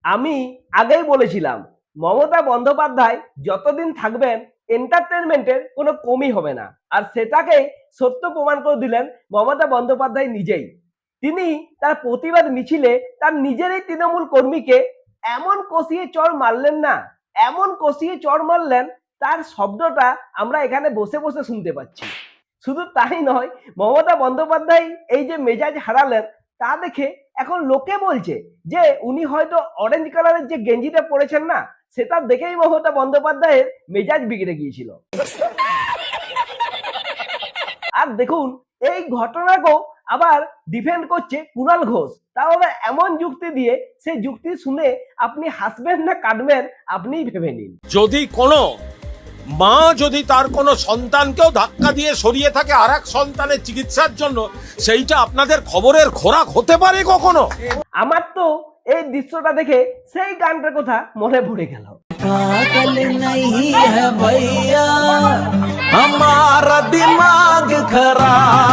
আমি আগেই বলেছিলাম মমতা বন্দ্যোপাধ্যায় যতদিন থাকবেন এন্টারটেনমেন্টের কোনো কমই হবে না। আর সেটাকেই সত্য প্রমাণ করে দিলেন মমতা বন্দ্যোপাধ্যায় নিজেই। তিনি তার প্রতিবাদ মিছিলে তার নিজেরই তৃণমূল কর্মীকে এমন কষিয়ে চড় মারলেন না, এমন কষিয়ে চড় মারলেন, তার শব্দটা আমরা এখানে বসে বসে শুনতে পাচ্ছি। শুধু তাই নয়, মমতা বন্দ্যোপাধ্যায় এই যে মেজাজ হারালেন তা দেখে এখন লোকে বলছে যে উনি হয়তো অরেঞ্জ কালারের যে গেঞ্জিটা পরেছেন না, সেটা দেখেই মমতা বন্দ্যোপাধ্যায়ের মেজাজ বিগড়ে গিয়েছিল। আর দেখুন, এই ঘটনাকেও আবার ডিফেন্ড করছে কুণাল ঘোষ, তাও আবার এমন যুক্তি দিয়ে, সেই যুক্তি শুনে আপনি হাসবেন না কাঁদবেন আপনিই ভেবে নিন। যদি কোনো মা যদি তার কোনো সন্তানকেও ধাক্কা দিয়ে সরিয়ে থাকে আর এক সন্তানের চিকিৎসার জন্য, সেইটা আপনাদের খবরের খোরাক হতে পারে কখনো? আমার তো এই দৃশ্যটা দেখে সেই গানটার কথা মনে পড়ে গেল। पागल नहीं है भैया हमारा दिमाग खराब